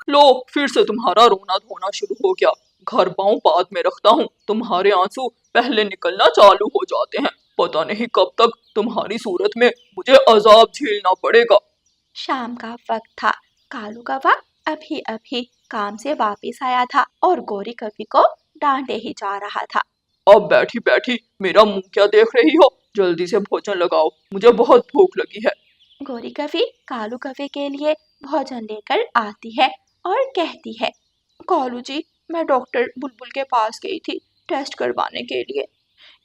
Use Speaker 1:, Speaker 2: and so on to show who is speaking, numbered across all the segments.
Speaker 1: लो, फिर से तुम्हारा रोना धोना शुरू हो गया। घर पाँव बाद में रखता हूँ, तुम्हारे आंसू पहले निकलना चालू हो जाते हैं। पता नहीं कब तक तुम्हारी सूरत में मुझे अजाब झेलना पड़ेगा।
Speaker 2: शाम का वक्त था। कालू कौवा अभी अभी काम से वापस आया था और गौरी कवि को डांटे ही जा रहा था।
Speaker 1: अब बैठी बैठी मेरा मुंह क्या देख रही हो? जल्दी से भोजन लगाओ, मुझे बहुत भूख लगी है।
Speaker 2: गौरी कवि कालू कवि के लिए भोजन लेकर आती है और कहती है, कालू जी, मैं डॉक्टर बुलबुल के पास गई थी टेस्ट करवाने के लिए।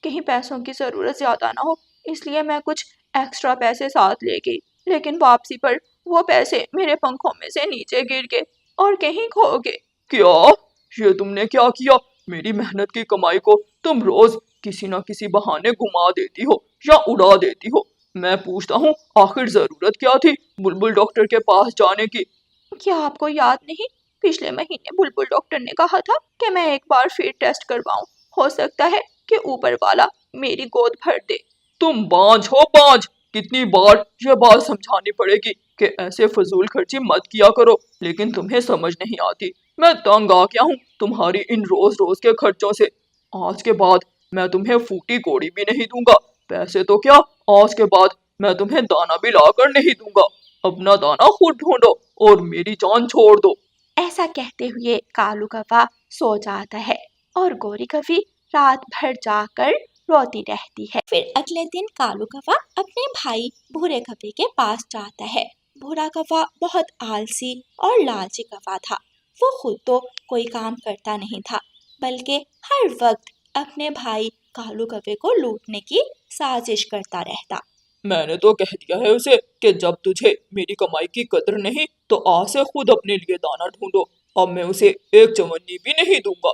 Speaker 2: कहीं पैसों की ज़रूरत ज़्यादा ना हो, इसलिए मैं कुछ एक्स्ट्रा पैसे साथ ले गई, लेकिन वापसी पर वो पैसे मेरे पंखों में से नीचे गिर गए और कहीं खो गए।
Speaker 1: क्या? ये तुमने क्या किया? मेरी मेहनत की कमाई को तुम रोज किसी न किसी बहाने घुमा देती हो या उड़ा देती हो। मैं पूछता हूँ, आखिर जरूरत क्या थी बुलबुल डॉक्टर के पास जाने की?
Speaker 2: क्या आपको याद नहीं, पिछले महीने बुलबुल डॉक्टर ने कहा था कि मैं एक बार फिर टेस्ट करवाऊं, हो सकता है कि ऊपर वाला मेरी गोद भर दे।
Speaker 1: तुम बांझ हो बांझ। कितनी बार ये बात समझानी पड़ेगी कि ऐसे फजूल खर्ची मत किया करो, लेकिन तुम्हें समझ नहीं आती। मैं तंग आ गया हूँ तुम्हारी इन रोज रोज के खर्चों से। आज के बाद मैं तुम्हें फूटी कोड़ी भी नहीं दूंगा। पैसे तो क्या, आज के बाद मैं तुम्हें दाना भी लाकर नहीं दूंगा। अपना दाना खुद ढूंढो और मेरी जान छोड़ दो।
Speaker 2: ऐसा कहते हुए कालू कौवा सो जाता है और गौरी कवि रात भर जाकर रोती रहती है। फिर अगले दिन कालू कौवा अपने भाई भूरे कौवे के पास जाता है। भूरा कौवा बहुत आलसी और लालची कौवा था। वो खुद तो कोई काम करता नहीं था, बल्कि हर वक्त अपने भाई कालू कौवे को लूटने की साजिश करता रहता।
Speaker 1: मैंने तो कह दिया है उसे कि जब तुझे मेरी कमाई की कदर नहीं तो आज से खुद अपने लिए दाना ढूंढो। अब मैं उसे एक चवन्नी भी नहीं दूंगा।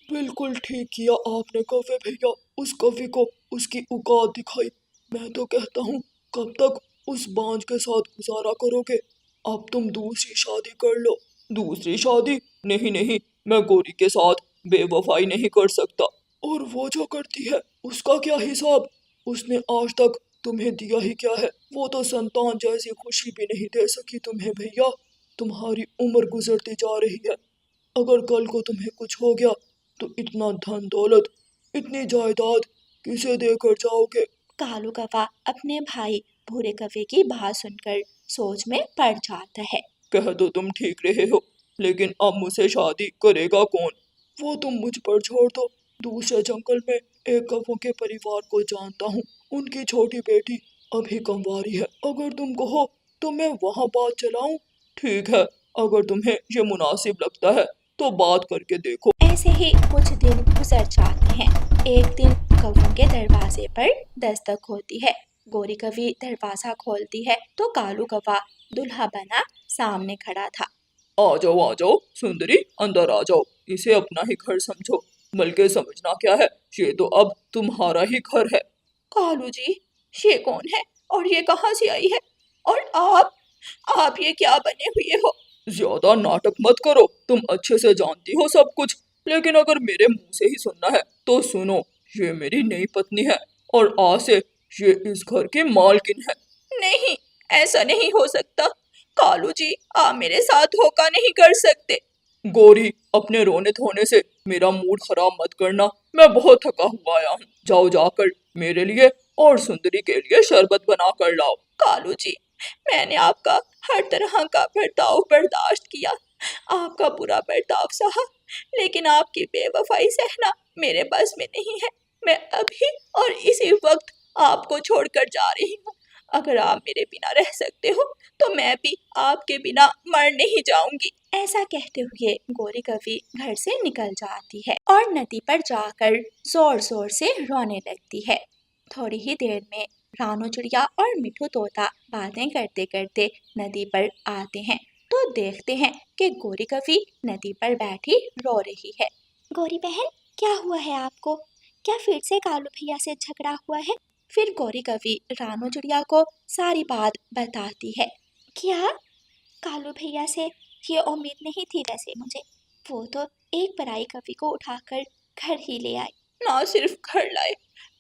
Speaker 1: बिल्कुल ठीक किया आपने कौवे भैया, उस कौवे को उसकी औकात दिखाई। मैं तो कहता हूँ, कब तक उस बांझ के साथ गुजारा करोगे? अब तुम दूसरी शादी कर लो। दूसरी शादी? नहीं नहीं, मैं गोरी के साथ बेवफाई नहीं कर सकता। और वो जो करती है उसका क्या हिसाब? उसने आज तक तुम्हें दिया ही क्या है? वो तो संतान जैसी खुशी भी नहीं दे सकी तुम्हें भैया। तुम्हारी उम्र गुजरती जा रही है। अगर कल को तुम्हें कुछ हो गया तो इतना धन दौलत, इतनी जायदाद किसे देकर जाओगे?
Speaker 2: कालू कौवा अपने भाई भूरे कौवे की बात सुनकर सोच में पड़ जाता है।
Speaker 1: कह तो तुम ठीक रहे हो, लेकिन अब मुझसे शादी करेगा कौन? वो तुम मुझ पर छोड़ दो। दूसरे जंगल में एक कौवों के परिवार को जानता हूँ। उनकी छोटी बेटी अभी कंवारी है। अगर तुम कहो तो मैं वहाँ बात चलाऊं। ठीक है, अगर तुम्हें ये मुनासिब लगता है तो बात करके देखो।
Speaker 2: ऐसे ही कुछ दिन गुजर जाते हैं। एक दिन कौवों के दरवाजे पर दस्तक होती है। गोरी कवि दरवाजा खोलती है तो कालू कौवा दूल्हा बना सामने खड़ा था।
Speaker 1: आ जाओ सुंदरी, अंदर आ जाओ। इसे अपना ही घर समझो, बल्कि समझना क्या है, ये तो अब तुम्हारा ही घर है।
Speaker 2: कालू जी, ये कौन है और ये कहाँ से आई है? और आप ये क्या बने हुए हो?
Speaker 1: ज्यादा नाटक मत करो, तुम अच्छे से जानती हो सब कुछ। लेकिन अगर मेरे मुंह से ही सुनना है तो सुनो, ये मेरी नई पत्नी है और आज से ये इस घर की मालकिन है।
Speaker 2: नहीं, ऐसा नहीं हो सकता। कालू जी, आप मेरे साथ धोखा नहीं कर सकते।
Speaker 1: गोरी, अपने रोने धोने से मेरा मूड खराब मत करना। मैं बहुत थका हुआ आया हूँ। जाओ जाकर मेरे लिए और सुंदरी के लिए शरबत बना कर लाओ।
Speaker 2: कालू जी, मैंने आपका हर तरह का बर्ताव बर्दाश्त किया, आपका बुरा बर्ताव सहा, लेकिन आपकी बेवफाई सहना मेरे बस में नहीं है। मैं अभी और इसी वक्त आपको छोड़कर जा रही हूँ। अगर आप मेरे बिना रह सकते हो तो मैं भी आपके बिना मर नहीं जाऊंगी। ऐसा कहते हुए गोरी कवि घर से निकल जाती है और नदी पर जाकर जोर जोर से रोने लगती है। थोड़ी ही देर में रानू चिड़िया और मिठू तोता बातें करते करते नदी पर आते हैं तो देखते हैं कि गौरी कवि नदी पर बैठी रो रही है। गौरी बहन, क्या हुआ है आपको? क्या फिर से कालू भैया से झगड़ा हुआ है? फिर गौरी कवि रानू चिड़िया को सारी बात बताती है। क्या? कालू भैया से ये उम्मीद नहीं थी वैसे मुझे। वो तो एक पराई कवि को उठाकर घर ही ले आए। ना सिर्फ घर लाए,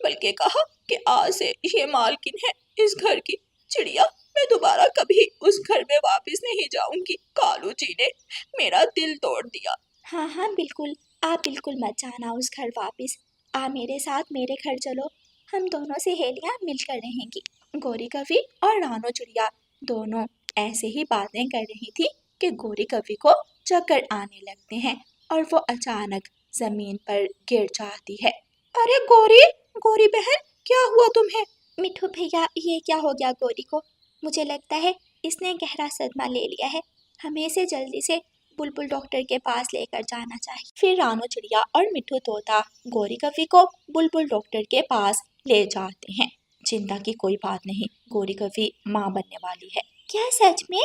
Speaker 2: बल्कि कहा कि आज से ये मालकिन है इस घर की। चिड़िया, मैं दोबारा कभी उस घर में वापस नहीं जाऊंगी। कालू जी ने मेरा दिल तोड़ दिया। हाँ हाँ बिल्कुल, आप बिल्कुल मत जाना उस घर वापस। आप मेरे साथ मेरे घर चलो, हम दोनों सहेलियां मिलकर रहेंगी। गौरी कवि और रानो चिड़िया दोनों ऐसे ही बातें कर रही थी कि गौरी कवि को चक्कर आने लगते हैं और वो अचानक जमीन पर गिर जाती है। अरे गौरी, गौरी बहन, क्या हुआ तुम्हें? मिठू भैया, ये क्या हो गया गौरी को? मुझे लगता है इसने गहरा सदमा ले लिया है। हमें इसे जल्दी से बुलबुल डॉक्टर के पास लेकर जाना चाहिए। फिर रानो चिड़िया और मिठू तोता गौरी कवि को बुलबुल डॉक्टर के पास ले जाते हैं। चिंता की कोई बात नहीं, गौरी कवि माँ बनने वाली है। क्या सच में?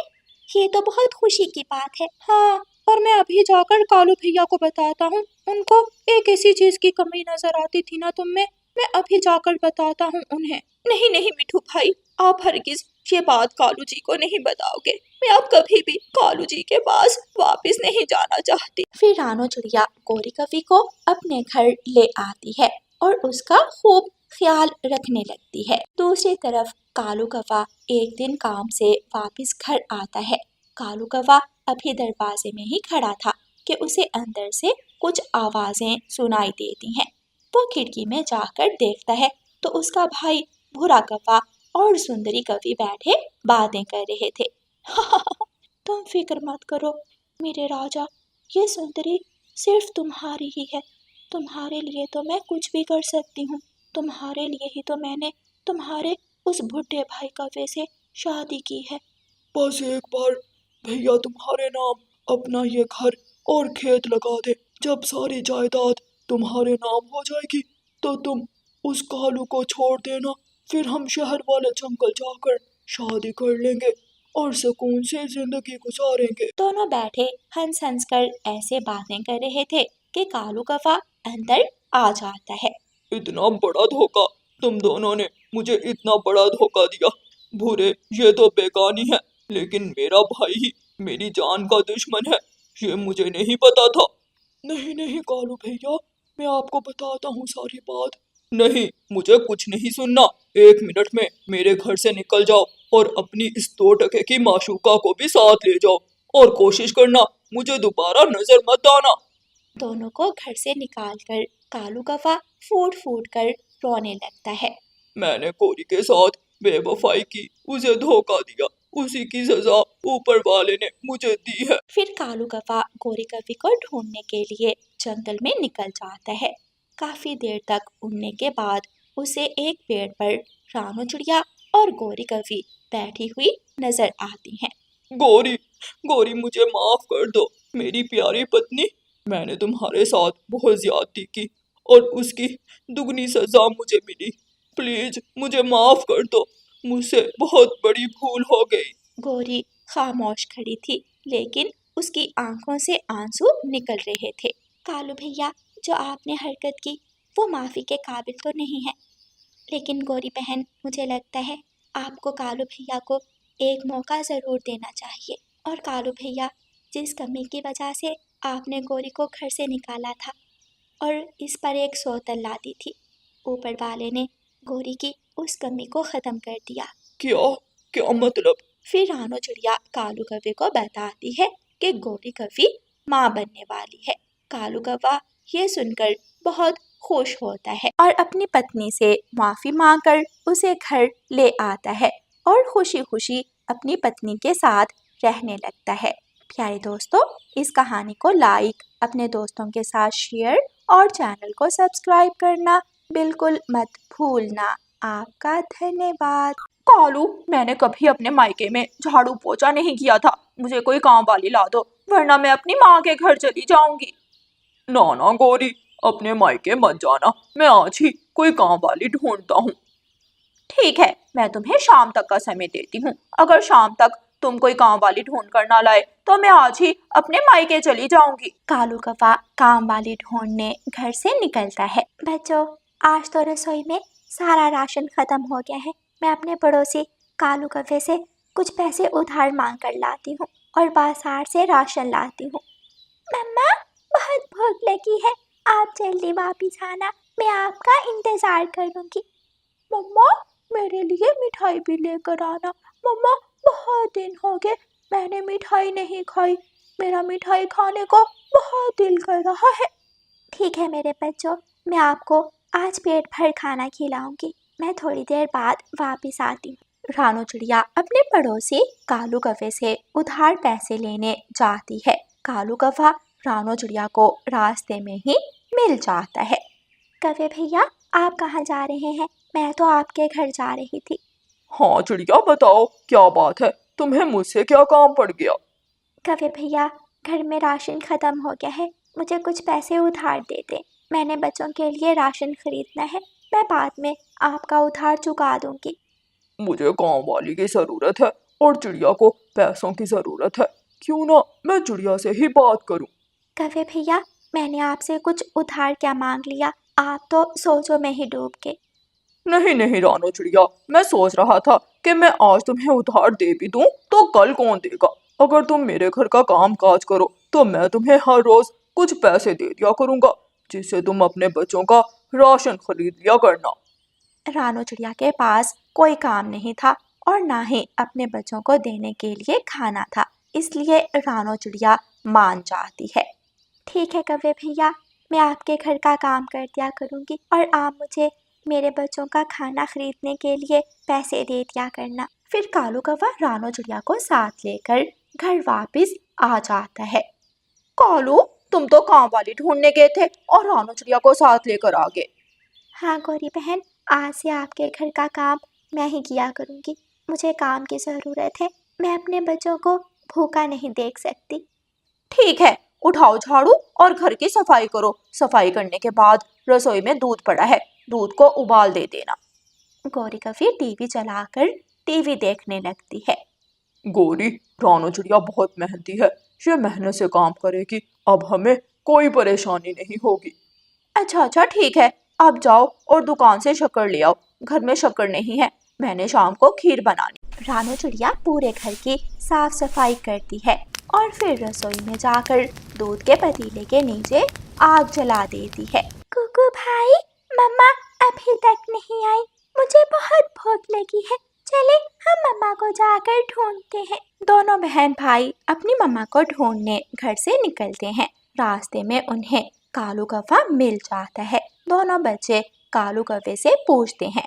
Speaker 2: ये तो बहुत खुशी की बात है। हाँ, और मैं अभी जाकर कालू भैया को बताता हूँ। उनको एक ऐसी चीज की कमी नजर आती थी ना तुम में, मैं अभी जाकर बताता हूँ उन्हें। नहीं नहीं मिठू भाई, आप हरगिज ये बात कालू जी को नहीं बताओगे। मैं अब कभी भी कालू जी के पास वापस नहीं जाना चाहती। फिर रानो चिड़िया गौरी कवि को अपने घर ले आती है और उसका खूब ख्याल रखने लगती है। दूसरी तरफ कालू कौवा एक दिन काम से वापस घर आता है। कालू कौवा अभी दरवाजे में ही खड़ा था कि उसे अंदर से कुछ आवाजें सुनाई देती हैं। वो खिड़की में जाकर देखता है तो उसका भाई भूरा कौवा और सुंदरी कवि बैठे बातें कर रहे थे। तुम फिक्र मत करो मेरे राजा, ये सुंदरी सिर्फ तुम्हारी ही है। तुम्हारे लिए तो मैं कुछ भी कर सकती हूँ। तुम्हारे लिए ही तो मैंने तुम्हारे उस बुढ़े भाई कौवे से शादी की है।
Speaker 1: बस एक बार भैया तुम्हारे नाम अपना ये घर और खेत लगा दे। जब सारी जायदाद तुम्हारे नाम हो जाएगी तो तुम उस कालू को छोड़ देना। फिर हम शहर वाले जंगल जाकर शादी कर लेंगे और सुकून से जिंदगी गुजारेंगे।
Speaker 2: दोनों बैठे हंस हंस कर ऐसे बातें कर रहे थे कि कालू कौवा अंदर आ जाता है।
Speaker 1: इतना बड़ा धोखा, तुम दोनों ने मुझे इतना बड़ा धोखा दिया। भूरे, ये तो बेगानी है, लेकिन मेरा भाई ही मेरी जान का दुश्मन है, ये मुझे नहीं पता था। नहीं नहीं कालू भैया, मैं आपको बताता हूँ सारी बात। नहीं, मुझे कुछ नहीं सुनना। 1 मिनट में मेरे घर से निकल जाओ और अपनी इस 2 टके की माशूका को भी साथ ले जाओ और कोशिश करना मुझे दोबारा नजर मत आना।
Speaker 2: दोनों को घर से निकालकर कालू कौवा फूट फूट कर रोने लगता है।
Speaker 1: मैंने कोरी के साथ बेवफाई की, उसे धोखा दिया, उसी की सजा ऊपर वाले ने मुझे दी है।
Speaker 2: फिर कालू कौवा गौरी कवि को ढूंढने के लिए जंगल में निकल जाता है। काफी देर तक उड़ने के बाद उसे एक पेड़ पर रानो चिड़िया और गौरी कवि बैठी हुई नजर आती हैं।
Speaker 1: गौरी, गौरी मुझे माफ कर दो मेरी प्यारी पत्नी। मैंने तुम्हारे साथ बहुत ज्यादती की और उसकी दुगनी सजा मुझे मिली। प्लीज मुझे माफ कर दो, मुझसे बहुत बड़ी भूल हो गई।
Speaker 2: गौरी खामोश खड़ी थी, लेकिन उसकी आंखों से आंसू निकल रहे थे। कालू भैया, जो आपने हरकत की वो माफी के काबिल तो नहीं है, लेकिन गौरी बहन, मुझे लगता है आपको कालू भैया को एक मौका ज़रूर देना चाहिए। और कालू भैया, जिस कमी की वजह से आपने गौरी को घर से निकाला था और इस पर एक सौतन ला दी थी, ऊपर वाले ने गौरी की उस कमी को ख़त्म कर दिया।
Speaker 1: क्या क्या मतलब?
Speaker 2: फिर रानो चिड़िया कालू कौवे को बताती है कि गौरी कवि माँ बनने वाली है। कालू कौवा ये सुनकर बहुत खुश होता है और अपनी पत्नी से माफी मांगकर उसे घर ले आता है और खुशी खुशी अपनी पत्नी के साथ रहने लगता है। प्यारे दोस्तों, इस कहानी को लाइक, अपने दोस्तों के साथ शेयर और चैनल को सब्सक्राइब करना बिल्कुल मत भूलना। आपका धन्यवाद।
Speaker 1: कालू, मैंने कभी अपने मायके में झाड़ू पोछा नहीं किया था। मुझे कोई काम वाली ला दो, वरना मैं अपनी माँ के घर चली जाऊंगी। ना ना गौरी, अपने मायके मत जाना, मैं आज ही कोई काम वाली ढूंढता हूँ। ठीक है, मैं तुम्हें शाम तक का समय देती हूँ। अगर शाम तक तुम कोई काम वाली ढूंढ कर ना लाए तो मैं आज ही अपने मायके चली जाऊंगी।
Speaker 2: कालू कौवा काम वाली ढूंढने घर से निकलता है। बच्चों, आज तो रसोई में सारा राशन खत्म हो गया है। मैं अपने पड़ोसी कालू कौवे से कुछ पैसे उधार मांग कर लाती हूँ और बाजार से राशन लाती हूँ। मम्मा, बहुत भूख लगी है, आप जल्दी वापिस आना, मैं आपका इंतजार करूंगी। मम्मा, मेरे लिए मिठाई भी लेकर आना। मम्मा, बहुत दिन हो गए मैंने मिठाई नहीं खाई। मेरा मिठाई खाने को बहुत दिल कर रहा है। ठीक है मेरे बच्चों, मैं आपको आज पेट भर खाना खिलाऊंगी। मैं थोड़ी देर बाद वापस आती हूँ। रानू चिड़िया अपने पड़ोसी कालू कौवे से उधार पैसे लेने जाती है। कालू कौवा रानू चिड़िया को रास्ते में ही मिल जाता है। कौवे भैया, आप कहाँ जा रहे हैं? मैं तो आपके घर जा रही थी।
Speaker 1: हाँ चिड़िया, बताओ क्या बात है, तुम्हें मुझसे क्या काम पड़ गया?
Speaker 2: कौवे भैया, घर में राशन खत्म हो गया है, मुझे कुछ पैसे उधार दे दे। मैंने बच्चों के लिए राशन खरीदना है, मैं बाद में आपका उधार चुका दूंगी।
Speaker 1: मुझे काम वाली की जरूरत है और चिड़िया को पैसों की जरूरत है। क्यों ना मैं चिड़िया से ही बात करूं।
Speaker 2: कौवे भैया, मैंने आपसे कुछ उधार क्या मांग लिया, आप तो सोचो में ही डूब गए।
Speaker 1: नहीं नहीं रानो चिड़िया, मैं सोच रहा था कि मैं आज तुम्हें उधार दे भी दूं तो कल कौन देगा। अगर तुम मेरे घर का काम काज करो तो मैं तुम्हें हर रोज कुछ पैसे दे दिया करूंगा, जिससे तुम अपने बच्चों का राशन खरीद लिया करना।
Speaker 2: रानू चिड़िया के पास कोई काम नहीं था और ना ही अपने बच्चों को देने के लिए खाना था, इसलिए रानू चिड़िया मान जाती है। ठीक है कौवे भैया, मैं आपके घर का काम कर दिया करूँगी और आप मुझे मेरे बच्चों का खाना खरीदने के लिए पैसे दे दिया करना। फिर कालू कौवा रानू चिड़िया को साथ लेकर घर वापस आ जाता है।
Speaker 1: कालू, तुम तो काम वाली ढूंढने गए थे और रानो चिड़िया को साथ लेकर आ गए।
Speaker 2: हाँ गौरी बहन, आज से आपके घर का काम मैं ही किया करूँगी। मुझे काम की ज़रूरत है, मैं अपने बच्चों को भूखा नहीं देख सकती।
Speaker 1: ठीक है, उठाओ झाड़ू और घर की सफाई करो। सफाई करने के बाद रसोई में दूध पड़ा है, दूध को उबाल दे देना।
Speaker 2: गौरी कभी टीवी चलाकर टीवी देखने लगती है।
Speaker 1: गौरी, रानो चिड़िया बहुत मेहनती है, ये मेहनत से काम करेगी, अब हमें कोई परेशानी नहीं होगी। अच्छा अच्छा ठीक है, अब जाओ और दुकान से शक्कर ले आओ। घर में शक्कर नहीं है, मैंने शाम को खीर बनानी।
Speaker 2: रानू चिड़िया पूरे घर की साफ सफाई करती है और फिर रसोई में जाकर दूध के पतीले के नीचे आग जला देती है। कुकू भाई, मम्मा अभी तक नहीं आई, मुझे बहुत भूख लगी है, चले हम मम्मा को जाकर ढूंढते हैं। दोनों बहन भाई अपनी मम्मा को ढूंढने घर से निकलते हैं। रास्ते में उन्हें कालू कौवा मिल जाता है। दोनों बच्चे कालू कौवे से पूछते हैं,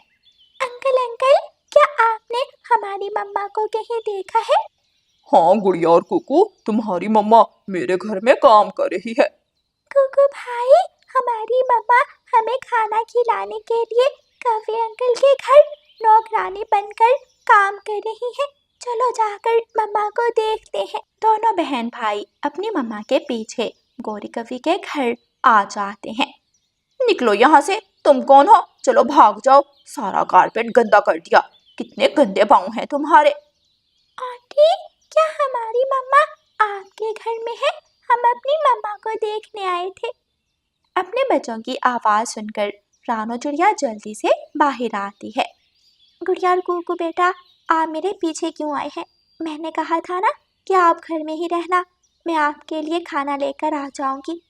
Speaker 2: अंकल अंकल, क्या आपने हमारी मम्मा को कहीं देखा है?
Speaker 1: हाँ गुड़िया और कुकू, तुम्हारी मम्मा मेरे घर में काम कर रही है।
Speaker 2: कुकू भाई, हमारी मम्मा हमें खाना खिलाने के लिए कौवे अंकल के घर नौकरानी बनकर काम कर रही है, चलो जाकर मम्मा को देखते हैं। दोनों बहन भाई अपनी मम्मा के पीछे गौरी कवि के घर आ जाते हैं।
Speaker 1: निकलो यहाँ से, तुम कौन हो? चलो भाग जाओ, सारा कारपेट गंदा कर दिया, कितने गंदे पाँव हैं तुम्हारे।
Speaker 2: आंटी, क्या हमारी मम्मा आपके घर में है? हम अपनी मम्मा को देखने आए थे। अपने बच्चों की आवाज़ सुनकर रानू चिड़िया जल्दी से बाहर आती है। गुड़िया और कुकू बेटा, आप मेरे पीछे क्यों आए हैं? मैंने कहा था ना कि आप घर में ही रहना, मैं आपके लिए खाना लेकर आ जाऊंगी।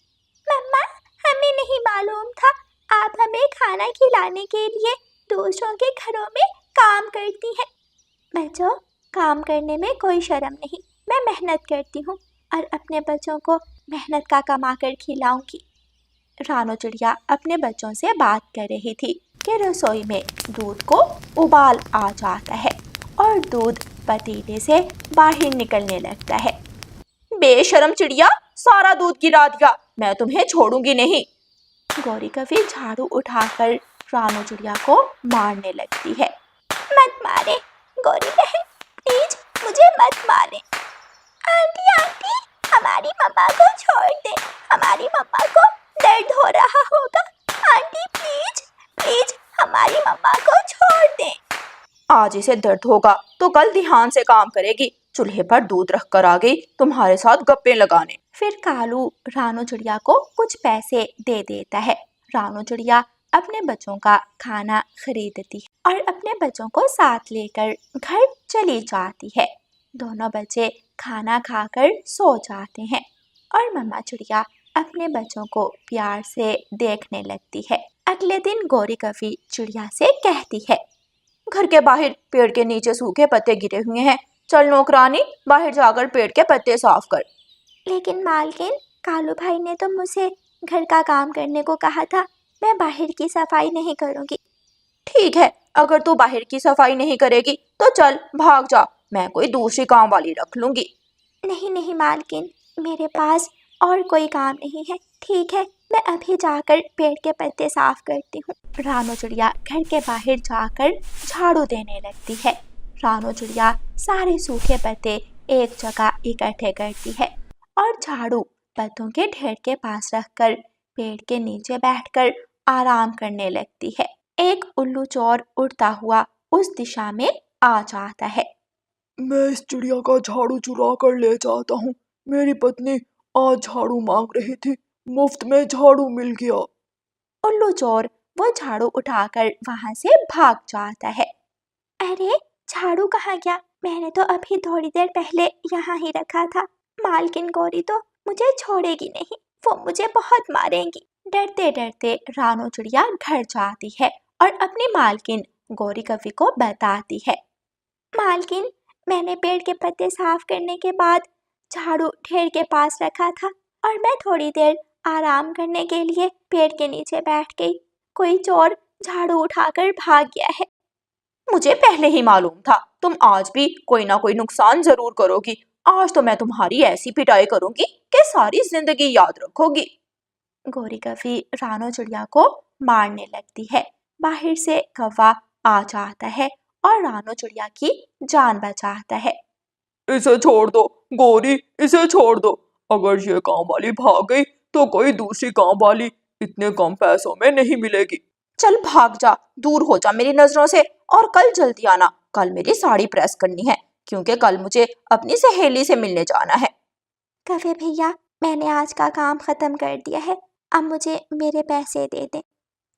Speaker 2: मम्मा, हमें नहीं मालूम था आप हमें खाना खिलाने के लिए दूसरों के घरों में काम करती हैं। बच्चों, काम करने में कोई शर्म नहीं, मैं मेहनत करती हूँ और अपने बच्चों को मेहनत का कमा कर खिलाऊंगी। रानू चिड़िया अपने बच्चों से बात कर रही थी कि रसोई में दूध को उबाल आ जाता है और दूध पतीले से बाहर निकलने लगता है।
Speaker 1: बेशरम चिड़िया, सारा दूध गिरा दिया, मैं तुम्हें छोड़ूंगी नहीं।
Speaker 2: गौरी कभी झाड़ू उठाकर रानू चिड़िया को मारने लगती है। मत मारे गौरी बहन, प्लीज मुझे मत मारे। आंटी आंटी, हमारी मम्मा को छोड़ दे, हमारी मम्मा को दर्द हो रहा होगा। आंटी प्लीज प्लीज हमारी मम्मा को छोड़ दे।
Speaker 1: आज इसे दर्द होगा तो कल ध्यान से काम करेगी। चूल्हे पर दूध रख कर आ गई तुम्हारे साथ गप्पे लगाने।
Speaker 2: फिर कालू रानू चिड़िया को कुछ पैसे दे देता है। रानू चिड़िया अपने बच्चों का खाना खरीदती है और अपने बच्चों को साथ लेकर घर चली जाती है। दोनों बच्चे खाना खाकर सो जाते हैं और मम्मा चिड़िया अपने बच्चों को प्यार से देखने लगती है। अगले दिन गौरी कवि चिड़िया से कहती है, घर के बाहर पेड़ के नीचे सूखे पत्ते गिरे हुए हैं। चल नौकरानी, बाहर जाकर पेड़ के पत्ते साफ कर। लेकिन मालकिन, कालू भाई ने तो मुझे घर का काम करने को कहा था। मैं बाहर की सफाई नहीं करूँगी। ठीक है, अगर तू बाहर की सफाई नहीं करेगी तो चल भाग जा, मैं कोई दूसरी काम वाली रख लूँगी। नहीं नहीं मालकिन, मेरे पास और कोई काम नहीं है। ठीक है, मैं अभी जाकर पेड़ के पत्ते साफ करती हूँ। रानो चिड़िया घर के बाहर जाकर झाड़ू देने लगती है। रानो चिड़िया सारे सूखे पत्ते एक जगह इकट्ठे करती है और झाड़ू पत्तों के ढेर के पास रखकर पेड़ के नीचे बैठकर आराम करने लगती है। एक उल्लू चोर उड़ता हुआ उस दिशा में आ जाता है।
Speaker 1: मैं इस चिड़िया का झाड़ू चुरा कर ले जाता हूँ। मेरी पत्नी आज झाड़ू मांग रही थी, मुफ्त में झाड़ू मिल गया।
Speaker 2: उल्लू चोर वो झाड़ू उठाकर वहां से भाग जाता है। अरे, झाड़ू कहाँ गया? मैंने तो अभी थोड़ी देर पहले यहाँ ही रखा था। मालकिन गौरी तो मुझे छोड़ेगी नहीं, वो मुझे बहुत मारेंगी। डरते डरते रानो चिड़िया घर जाती है और अपनी मालकिन गौरी कवि को बताती है। मालकिन, मैंने पेड़ के पत्ते साफ करने के बाद झाड़ू ढेर के पास रखा था और मैं थोड़ी देर आराम करने के लिए पेड़ के नीचे बैठ गई। कोई चोर झाड़ू उठाकर भाग गया है। मुझे पहले ही मालूम था तुम आज भी कोई ना कोई नुकसान जरूर करोगी। आज तो मैं तुम्हारी ऐसी पिटाई करूंगी कि सारी जिंदगी याद रखोगी। गौरी कवि रानो चिड़िया को मारने लगती है। बाहर से कौवा आ जाता है और रानो चिड़िया की जान बचाता है।
Speaker 1: इसे छोड़ दो गौरी, इसे छोड़ दो। अगर ये काम वाली भाग गई तो कोई दूसरी काम वाली इतने कम पैसों में नहीं मिलेगी।
Speaker 2: चल भाग जा, दूर हो जा मेरी नजरों से, और कल जल्दी आना। कल मेरी साड़ी प्रेस करनी है क्योंकि कल मुझे अपनी सहेली से मिलने जाना है। कवे भैया, मैंने आज का काम खत्म कर दिया है, अब मुझे मेरे पैसे दे दे।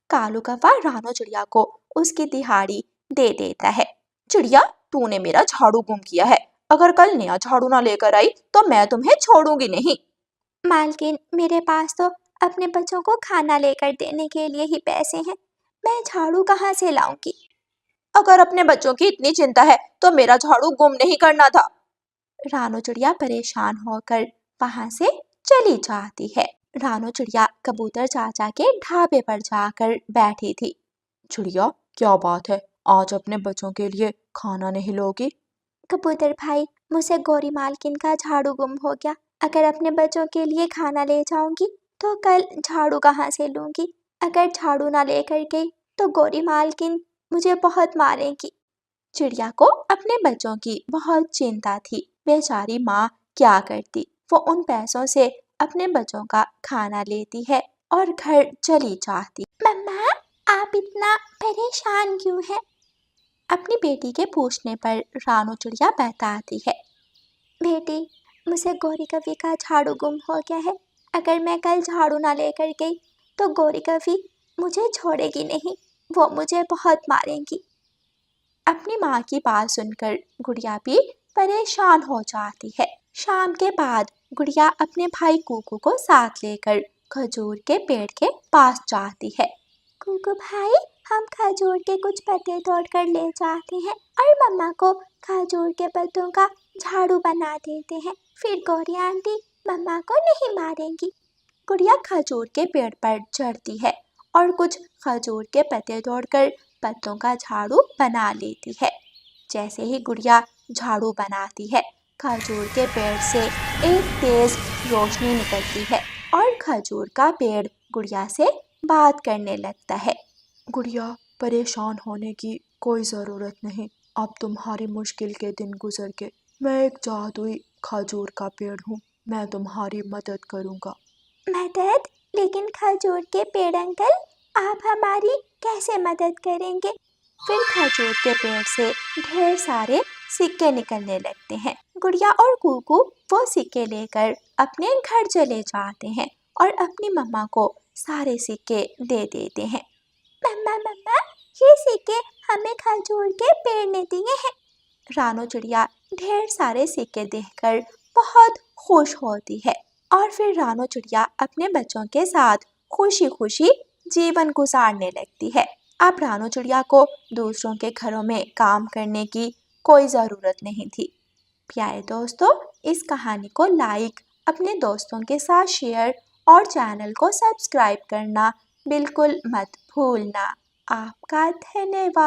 Speaker 2: कालू कौवा रानो चिड़िया को उसकी दिहाड़ी दे देता है। चिड़िया, तूने मेरा झाड़ू गुम किया है, अगर कल नया झाड़ू ना लेकर आई तो मैं तुम्हें छोड़ूंगी नहीं। मालकिन, मेरे पास तो अपने बच्चों को खाना लेकर देने के लिए ही पैसे हैं, मैं झाड़ू कहाँ से लाऊंगी? अगर अपने बच्चों की इतनी चिंता है तो मेरा झाड़ू गुम नहीं करना था। रानो चिड़िया परेशान होकर वहां से चली जाती है। रानो चिड़िया कबूतर चाचा के ढाबे पर जाकर बैठी थी।
Speaker 1: चिड़िया, क्या बात है, आज अपने बच्चों के लिए खाना नहीं लोगी?
Speaker 2: कबूतर भाई, मुझसे गौरी मालकिन का झाड़ू गुम हो गया। अगर अपने बच्चों के लिए खाना ले जाऊंगी तो कल झाड़ू कहाँ से लूंगी? अगर झाड़ू ना लेकर गई तो गौरी मालकिन मुझे बहुत मारेगी। चिड़िया को अपने बच्चों की बहुत चिंता थी। बेचारी माँ क्या करती, वो उन पैसों से अपने बच्चों का खाना लेती है और घर चली जाती। मम्मा, आप इतना परेशान क्यों हैं? अपनी बेटी के पूछने पर रानो चिड़िया बताती है। बेटी, मुझे गौरी कवि का झाड़ू गुम हो गया है। अगर मैं कल झाड़ू ना लेकर गई तो गौरी कवि मुझे छोड़ेगी नहीं, वो मुझे बहुत मारेंगी। अपनी माँ की बात सुनकर गुड़िया भी परेशान हो जाती है। शाम के बाद गुड़िया अपने भाई कुकू को साथ लेकर खजूर के पेड़ के पास जाती है। कुकू भाई, हम खजूर के कुछ पत्ते तोड़कर ले जाते हैं और मम्मा को खजूर के पत्तों का झाड़ू बना देते हैं, फिर गौरी आंटी मम्मा को नहीं मारेंगी। गुड़िया खजूर के पेड़ पर चढ़ती है और कुछ खजूर के पत्ते तोड़कर पत्तों का झाड़ू बना लेती है। जैसे ही गुड़िया झाड़ू बनाती है, खजूर के पेड़ से एक तेज रोशनी निकलती है और खजूर का पेड़ गुड़िया से बात करने लगता है।
Speaker 1: गुड़िया, परेशान होने की कोई ज़रूरत नहीं। अब तुम्हारी मुश्किल के दिन गुजर गए। मैं एक जादुई खजूर का पेड़ हूँ, मैं तुम्हारी मदद करूँगा।
Speaker 2: मदद? लेकिन खजूर के पेड़ अंकल, आप हमारी कैसे मदद करेंगे? फिर खजूर के पेड़ से ढेर सारे सिक्के निकलने लगते हैं। गुड़िया और कुकू वो सिक्के लेकर अपने घर चले जाते हैं और अपनी मम्मा को सारे सिक्के दे देते हैं। मम्मा मम्मा, ये सिक्के हमें खजूर के पेड़ ने दिए हैं। रानो चिड़िया ढेर सारे सिक्के देखकर बहुत खुश होती है और फिर रानो चिड़िया अपने बच्चों के साथ खुशी खुशी जीवन गुजारने लगती है। अब रानू चिड़िया को दूसरों के घरों में काम करने की कोई ज़रूरत नहीं थी। प्यारे दोस्तों, इस कहानी को लाइक, अपने दोस्तों के साथ शेयर और चैनल को सब्सक्राइब करना बिल्कुल मत भूलना। आपका धन्यवाद।